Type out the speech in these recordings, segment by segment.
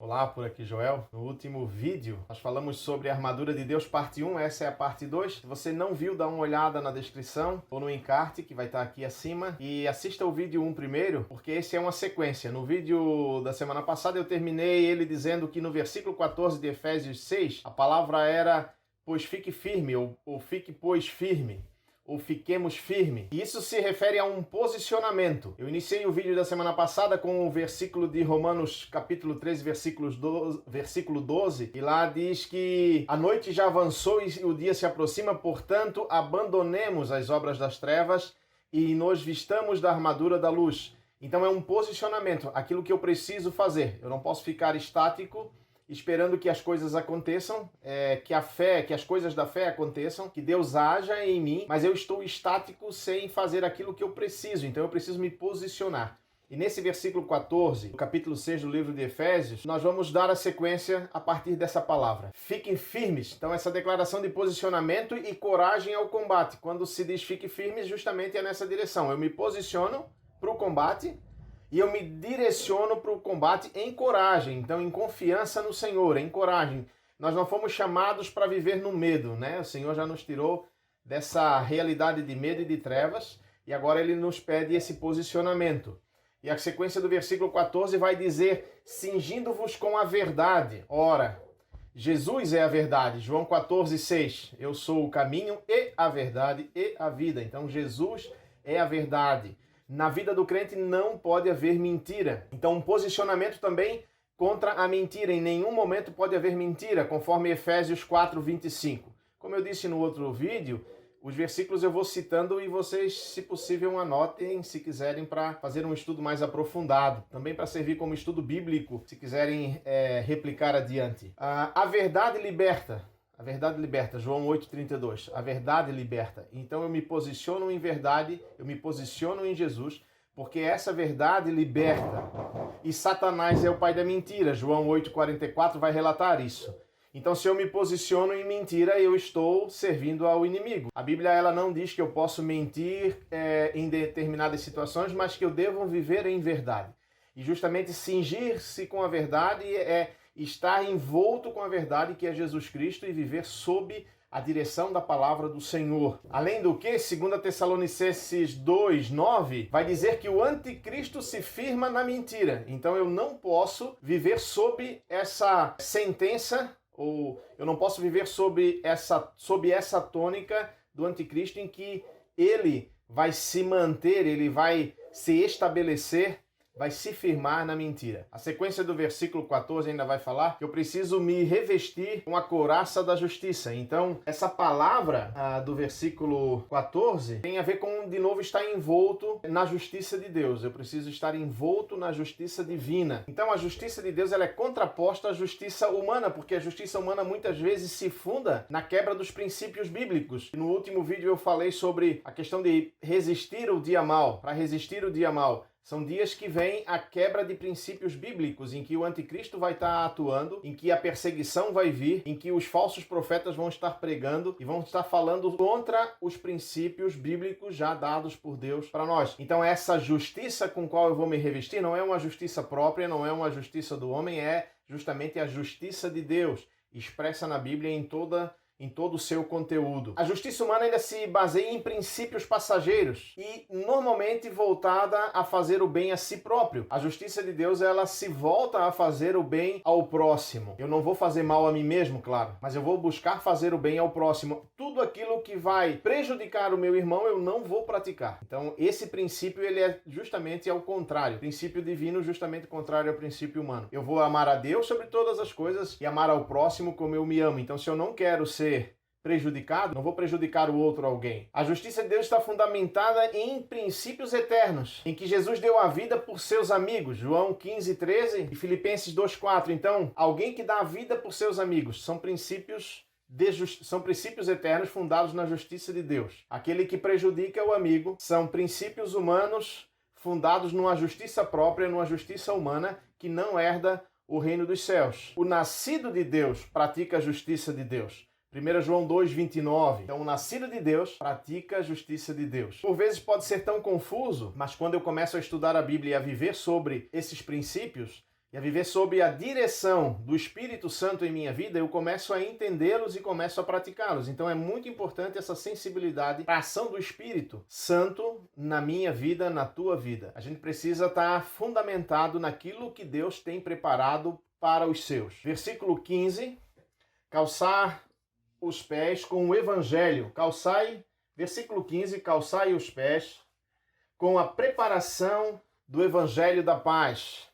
Olá, por aqui Joel. No último vídeo nós falamos sobre a armadura de Deus parte 1, essa é a parte 2. Se você não viu, dá uma olhada na descrição ou no encarte que vai estar aqui acima e assista o vídeo 1 primeiro, porque esse é uma sequência. No vídeo da semana passada eu terminei ele dizendo que no versículo 14 de Efésios 6, a palavra era pois fique firme ou fique pois firme, ou fiquemos firme. E isso se refere a um posicionamento. Eu iniciei o vídeo da semana passada com o versículo de Romanos capítulo 13, versículo 12, e lá diz que a noite já avançou e o dia se aproxima, portanto, abandonemos as obras das trevas e nos vistamos da armadura da luz. Então é um posicionamento, aquilo que eu preciso fazer. Eu não posso ficar estático, esperando que as coisas aconteçam, que as coisas da fé aconteçam, que Deus haja em mim, mas eu estou estático sem fazer aquilo que eu preciso, então eu preciso me posicionar. E nesse versículo 14, do capítulo 6 do livro de Efésios, nós vamos dar a sequência a partir dessa palavra. Fiquem firmes. Então essa declaração de posicionamento e coragem ao combate. Quando se diz fique firmes, justamente é nessa direção. Eu me posiciono para o combate, e eu me direciono para o combate em coragem, então em confiança no Senhor, em coragem. Nós não fomos chamados para viver no medo, né? O Senhor já nos tirou dessa realidade de medo e de trevas, e agora Ele nos pede esse posicionamento. E a sequência do versículo 14 vai dizer, cingindo-vos com a verdade. Ora, Jesus é a verdade. João 14, 6. Eu sou o caminho e a verdade e a vida. Então Jesus é a verdade. Na vida do crente não pode haver mentira. Então, um posicionamento também contra a mentira. Em nenhum momento pode haver mentira, conforme Efésios 4, 25. Como eu disse no outro vídeo, os versículos eu vou citando e vocês, se possível, anotem se quiserem para fazer um estudo mais aprofundado. Também para servir como estudo bíblico, se quiserem replicar adiante. A verdade liberta. A verdade liberta, João 8,32. A verdade liberta. Então eu me posiciono em verdade, eu me posiciono em Jesus, porque essa verdade liberta. E Satanás é o pai da mentira. João 8,44 vai relatar isso. Então se eu me posiciono em mentira, eu estou servindo ao inimigo. A Bíblia ela não diz que eu posso mentir em determinadas situações, mas que eu devo viver em verdade. E justamente cingir-se com a verdade é estar envolto com a verdade que é Jesus Cristo e viver sob a direção da palavra do Senhor. Além do que, 2 Tessalonicenses 2, 9, vai dizer que o anticristo se firma na mentira. Então eu não posso viver sob essa sentença, ou eu não posso viver sob essa tônica do anticristo em que ele vai se manter, ele vai se estabelecer, vai se firmar na mentira. A sequência do versículo 14 ainda vai falar que eu preciso me revestir com a couraça da justiça. Então, essa palavra do versículo 14 tem a ver com, de novo, estar envolto na justiça de Deus. Eu preciso estar envolto na justiça divina. Então, a justiça de Deus ela é contraposta à justiça humana, porque a justiça humana muitas vezes se funda na quebra dos princípios bíblicos. No último vídeo eu falei sobre a questão de resistir o dia mal. Para resistir o dia mal, são dias que vem a quebra de princípios bíblicos, em que o anticristo vai estar atuando, em que a perseguição vai vir, em que os falsos profetas vão estar pregando e vão estar falando contra os princípios bíblicos já dados por Deus para nós. Então essa justiça com qual eu vou me revestir não é uma justiça própria, não é uma justiça do homem, é justamente a justiça de Deus, expressa na Bíblia em todo o seu conteúdo. A justiça humana ainda se baseia em princípios passageiros e normalmente voltada a fazer o bem a si próprio. A justiça de Deus, ela se volta a fazer o bem ao próximo. Eu não vou fazer mal a mim mesmo, claro, mas eu vou buscar fazer o bem ao próximo. Tudo aquilo que vai prejudicar o meu irmão, eu não vou praticar. Então, esse princípio, ele é justamente ao contrário. O princípio divino, justamente contrário ao princípio humano. Eu vou amar a Deus sobre todas as coisas e amar ao próximo como eu me amo. Então, se eu não quero ser prejudicado, não vou prejudicar o outro alguém. A justiça de Deus está fundamentada em princípios eternos, em que Jesus deu a vida por seus amigos, João 15, 13 e Filipenses 2, 4. Então, alguém que dá a vida por seus amigos, são princípios eternos fundados na justiça de Deus. Aquele que prejudica o amigo são princípios humanos fundados numa justiça própria, numa justiça humana que não herda o reino dos céus. O nascido de Deus pratica a justiça de Deus. 1 João 2, 29. Então, o nascido de Deus pratica a justiça de Deus. Por vezes pode ser tão confuso, mas quando eu começo a estudar a Bíblia e a viver sobre esses princípios, e a viver sob a direção do Espírito Santo em minha vida, eu começo a entendê-los e começo a praticá-los. Então é muito importante essa sensibilidade para a ação do Espírito Santo na minha vida, na tua vida. A gente precisa estar fundamentado naquilo que Deus tem preparado para os seus. Versículo 15, calçar os pés com o Evangelho. Versículo 15, calçai os pés com a preparação do Evangelho da paz.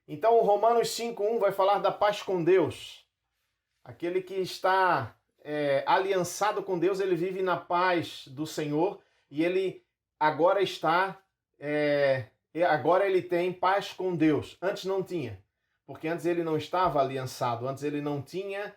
Então, o Romanos 5:1 vai falar da paz com Deus. Aquele que está aliançado com Deus, ele vive na paz do Senhor e ele agora agora ele tem paz com Deus. Antes não tinha, porque antes ele não estava aliançado, antes ele não tinha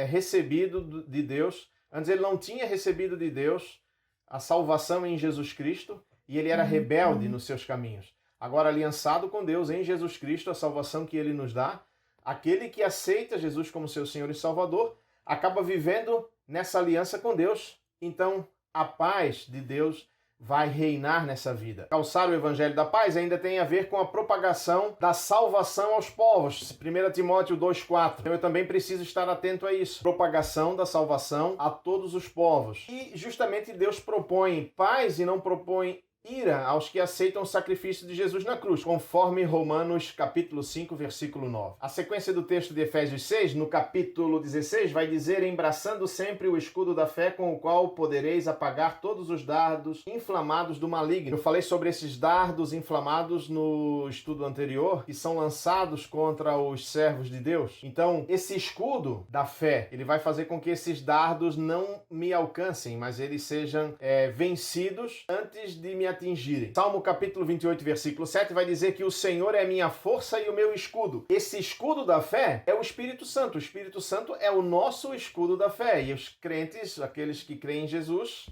recebido de Deus, antes ele não tinha recebido de Deus a salvação em Jesus Cristo e ele era rebelde nos seus caminhos. Agora, aliançado com Deus em Jesus Cristo, a salvação que ele nos dá, aquele que aceita Jesus como seu Senhor e Salvador, acaba vivendo nessa aliança com Deus. Então, a paz de Deus vai reinar nessa vida. Calçar o Evangelho da paz ainda tem a ver com a propagação da salvação aos povos. 1 Timóteo 2,4. Então eu também preciso estar atento a isso. Propagação da salvação a todos os povos. E justamente Deus propõe paz e não propõe ira aos que aceitam o sacrifício de Jesus na cruz, conforme Romanos capítulo 5, versículo 9. A sequência do texto de Efésios 6, no capítulo 16, vai dizer: embraçando sempre o escudo da fé, com o qual podereis apagar todos os dardos inflamados do maligno. Eu falei sobre esses dardos inflamados no estudo anterior, que são lançados contra os servos de Deus. Então, esse escudo da fé, ele vai fazer com que esses dardos não me alcancem, mas eles sejam vencidos antes de me atingirem. Salmo capítulo 28, versículo 7 vai dizer que o Senhor é a minha força e o meu escudo. Esse escudo da fé é o Espírito Santo. O Espírito Santo é o nosso escudo da fé. E os crentes, aqueles que creem em Jesus,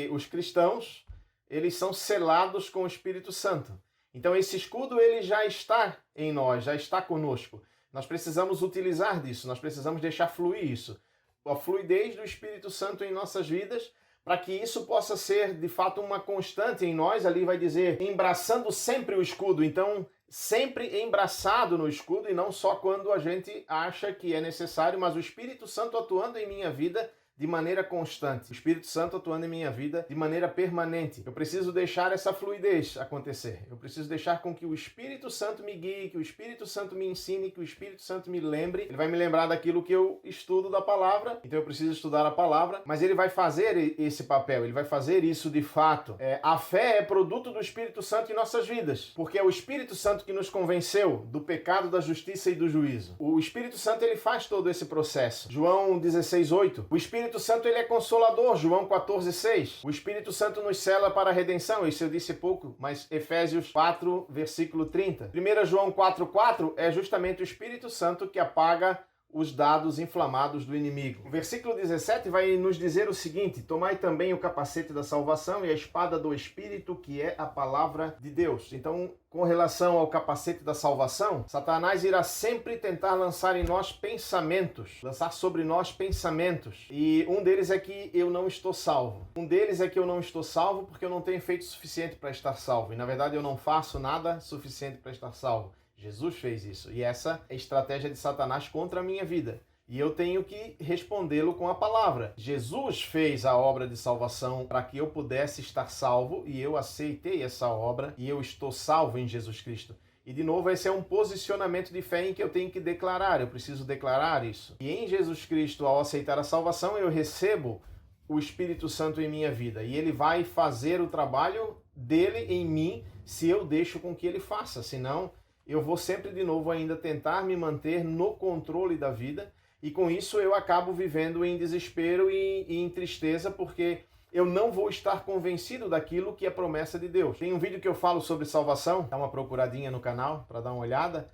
os cristãos, eles são selados com o Espírito Santo. Então esse escudo, ele já está em nós, já está conosco. Nós precisamos utilizar disso, nós precisamos deixar fluir isso. A fluidez do Espírito Santo em nossas vidas, para que isso possa ser, de fato, uma constante em nós. Ali vai dizer, embraçando sempre o escudo. Então, sempre embraçado no escudo e não só quando a gente acha que é necessário, mas o Espírito Santo atuando em minha vida de maneira constante. O Espírito Santo atuando em minha vida de maneira permanente. Eu preciso deixar essa fluidez acontecer. Eu preciso deixar com que o Espírito Santo me guie, que o Espírito Santo me ensine, que o Espírito Santo me lembre. Ele vai me lembrar daquilo que eu estudo da palavra. Então eu preciso estudar a palavra, mas ele vai fazer esse papel, ele vai fazer isso de fato. A fé é produto do Espírito Santo em nossas vidas, porque é o Espírito Santo que nos convenceu do pecado, da justiça e do juízo. O Espírito Santo, ele faz todo esse processo. João 16:8. O Espírito Santo, ele é consolador. João 14:6. O Espírito Santo nos sela para a redenção. Isso eu disse pouco, mas Efésios 4, versículo 30. 1 João 4:4 é justamente o Espírito Santo que apaga os dados inflamados do inimigo. O versículo 17 vai nos dizer o seguinte: tomai também o capacete da salvação e a espada do Espírito, que é a palavra de Deus. Então, com relação ao capacete da salvação, Satanás irá sempre tentar lançar em nós pensamentos, lançar sobre nós pensamentos. E um deles é que eu não estou salvo. Um deles é que eu não estou salvo porque eu não tenho feito o suficiente para estar salvo. E, na verdade, eu não faço nada suficiente para estar salvo. Jesus fez isso. E essa é a estratégia de Satanás contra a minha vida. E eu tenho que respondê-lo com a palavra. Jesus fez a obra de salvação para que eu pudesse estar salvo, e eu aceitei essa obra e eu estou salvo em Jesus Cristo. E de novo, esse é um posicionamento de fé em que eu tenho que declarar, eu preciso declarar isso. E em Jesus Cristo, ao aceitar a salvação, eu recebo o Espírito Santo em minha vida. E ele vai fazer o trabalho dele em mim se eu deixo com que ele faça. Senão, eu vou sempre de novo ainda tentar me manter no controle da vida. E com isso eu acabo vivendo em desespero e em tristeza, porque eu não vou estar convencido daquilo que é promessa de Deus. Tem um vídeo que eu falo sobre salvação, dá uma procuradinha no canal para dar uma olhada.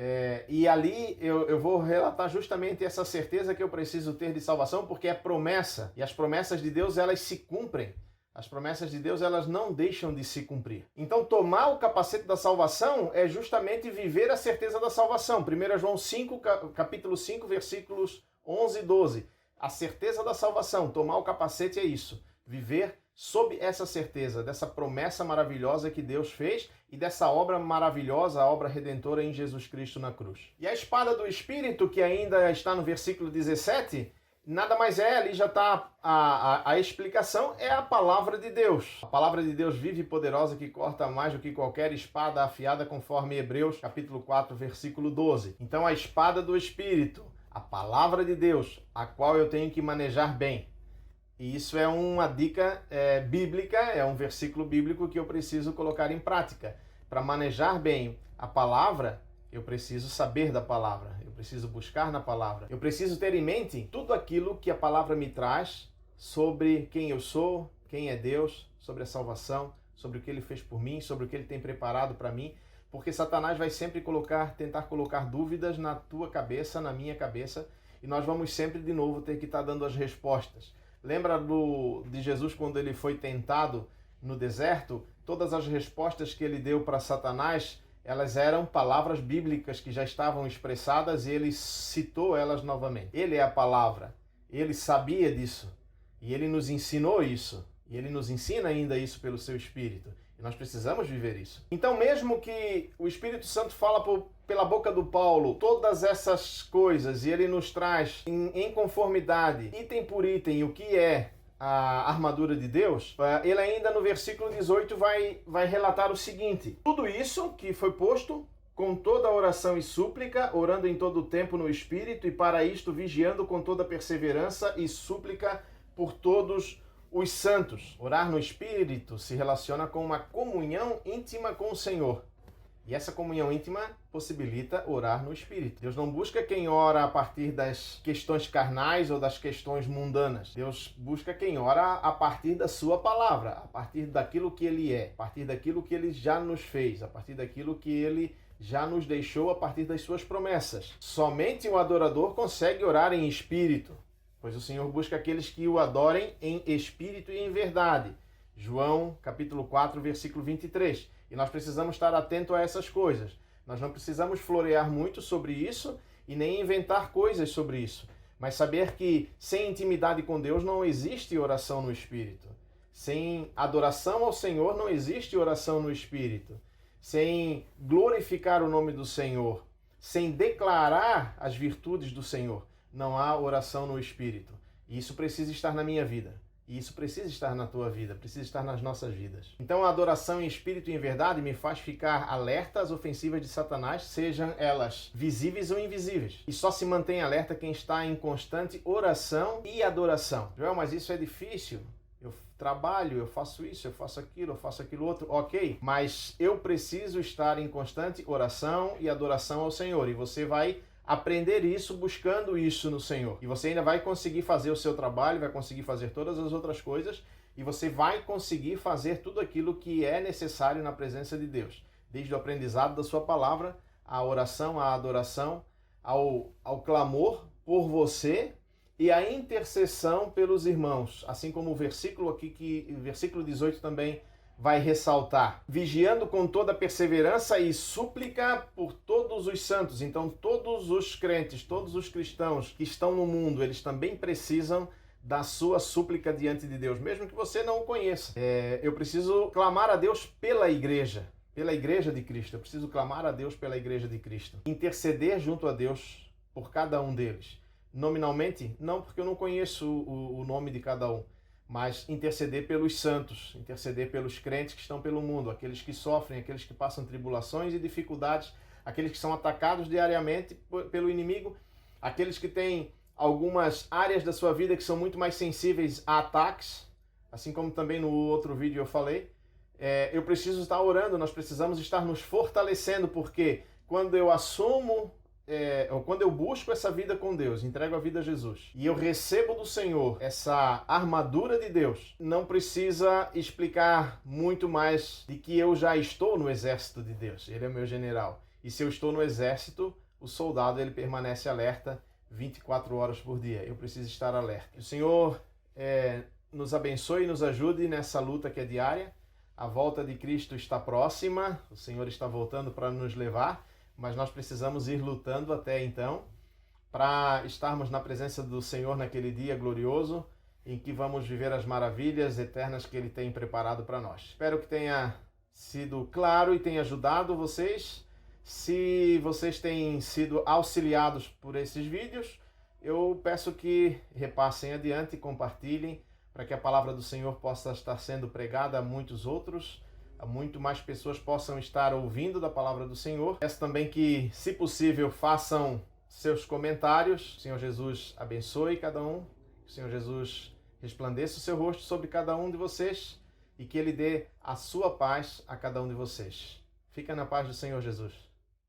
E ali eu vou relatar justamente essa certeza que eu preciso ter de salvação, porque é promessa. E as promessas de Deus, elas se cumprem. As promessas de Deus, elas não deixam de se cumprir. Então, tomar o capacete da salvação é justamente viver a certeza da salvação. 1 João 5, capítulo 5, versículos 11 e 12. A certeza da salvação, tomar o capacete é isso. Viver sob essa certeza, dessa promessa maravilhosa que Deus fez e dessa obra maravilhosa, a obra redentora em Jesus Cristo na cruz. E a espada do Espírito, que ainda está no versículo 17, nada mais é, ali já está a explicação, é a palavra de Deus. A palavra de Deus vive e poderosa que corta mais do que qualquer espada afiada, conforme Hebreus capítulo 4, versículo 12. Então a espada do Espírito, a palavra de Deus, a qual eu tenho que manejar bem. E isso é uma dica bíblica, é um versículo bíblico que eu preciso colocar em prática. Para manejar bem a palavra, eu preciso saber da palavra, eu preciso buscar na palavra. Eu preciso ter em mente tudo aquilo que a palavra me traz sobre quem eu sou, quem é Deus, sobre a salvação, sobre o que Ele fez por mim, sobre o que Ele tem preparado para mim. Porque Satanás vai sempre tentar colocar dúvidas na tua cabeça, na minha cabeça, e nós vamos sempre de novo ter que estar dando as respostas. Lembra de Jesus quando ele foi tentado no deserto? Todas as respostas que ele deu para Satanás, elas eram palavras bíblicas que já estavam expressadas e ele citou elas novamente. Ele é a palavra, ele sabia disso e ele nos ensinou isso. E ele nos ensina ainda isso pelo seu Espírito. E nós precisamos viver isso. Então, mesmo que o Espírito Santo fala pela boca do Paulo todas essas coisas e ele nos traz em conformidade, item por item, o que é a armadura de Deus, ele ainda no versículo 18 vai relatar o seguinte: tudo isso que foi posto com toda oração e súplica, orando em todo o tempo no Espírito, e para isto vigiando com toda perseverança e súplica por todos os santos. Orar no Espírito se relaciona com uma comunhão íntima com o Senhor. E essa comunhão íntima possibilita orar no Espírito. Deus não busca quem ora a partir das questões carnais ou das questões mundanas. Deus busca quem ora a partir da sua palavra, a partir daquilo que Ele é, a partir daquilo que Ele já nos fez, a partir daquilo que Ele já nos deixou, a partir das suas promessas. Somente o adorador consegue orar em espírito, pois o Senhor busca aqueles que o adorem em espírito e em verdade. João, capítulo 4, versículo 23. E nós precisamos estar atentos a essas coisas. Nós não precisamos florear muito sobre isso e nem inventar coisas sobre isso. Mas saber que sem intimidade com Deus não existe oração no Espírito. Sem adoração ao Senhor não existe oração no Espírito. Sem glorificar o nome do Senhor, sem declarar as virtudes do Senhor, não há oração no Espírito. E isso precisa estar na minha vida. E isso precisa estar na tua vida, precisa estar nas nossas vidas. Então a adoração em espírito e em verdade me faz ficar alerta às ofensivas de Satanás, sejam elas visíveis ou invisíveis. E só se mantém alerta quem está em constante oração e adoração. Joel, mas isso é difícil. Eu trabalho, eu faço isso, eu faço aquilo outro. Ok, mas eu preciso estar em constante oração e adoração ao Senhor. E você vai aprender isso buscando isso no Senhor. E você ainda vai conseguir fazer o seu trabalho, vai conseguir fazer todas as outras coisas e você vai conseguir fazer tudo aquilo que é necessário na presença de Deus. Desde o aprendizado da sua palavra, a oração, a adoração, ao clamor por você e a intercessão pelos irmãos. Assim como o versículo aqui, o versículo 18 também vai ressaltar, vigiando com toda perseverança e súplica por todos os santos. Então todos os crentes, todos os cristãos que estão no mundo, eles também precisam da sua súplica diante de Deus, mesmo que você não o conheça. Eu preciso clamar a Deus pela igreja de Cristo. Eu preciso clamar a Deus pela igreja de Cristo. Interceder junto a Deus por cada um deles. Nominalmente, não, porque eu não conheço o nome de cada um. Mas interceder pelos santos, interceder pelos crentes que estão pelo mundo, aqueles que sofrem, aqueles que passam tribulações e dificuldades, aqueles que são atacados diariamente pelo inimigo, aqueles que têm algumas áreas da sua vida que são muito mais sensíveis a ataques, assim como também no outro vídeo eu falei. Eu preciso estar orando, nós precisamos estar nos fortalecendo, porque quando eu assumo quando eu busco essa vida com Deus, entrego a vida a Jesus, e eu recebo do Senhor essa armadura de Deus, não precisa explicar muito mais de que eu já estou no exército de Deus. Ele é meu general. E se eu estou no exército, o soldado ele permanece alerta 24 horas por dia. Eu preciso estar alerta. O Senhor nos abençoe e nos ajude nessa luta que é diária. A volta de Cristo está próxima, o Senhor está voltando para nos levar, mas nós precisamos ir lutando até então para estarmos na presença do Senhor naquele dia glorioso em que vamos viver as maravilhas eternas que Ele tem preparado para nós. Espero que tenha sido claro e tenha ajudado vocês. Se vocês têm sido auxiliados por esses vídeos, eu peço que repassem adiante e compartilhem para que a palavra do Senhor possa estar sendo pregada a muitos outros, a muito mais pessoas possam estar ouvindo da palavra do Senhor. Peço também que, se possível, façam seus comentários. O Senhor Jesus abençoe cada um. O Senhor Jesus resplandeça o seu rosto sobre cada um de vocês e que Ele dê a sua paz a cada um de vocês. Fica na paz do Senhor Jesus.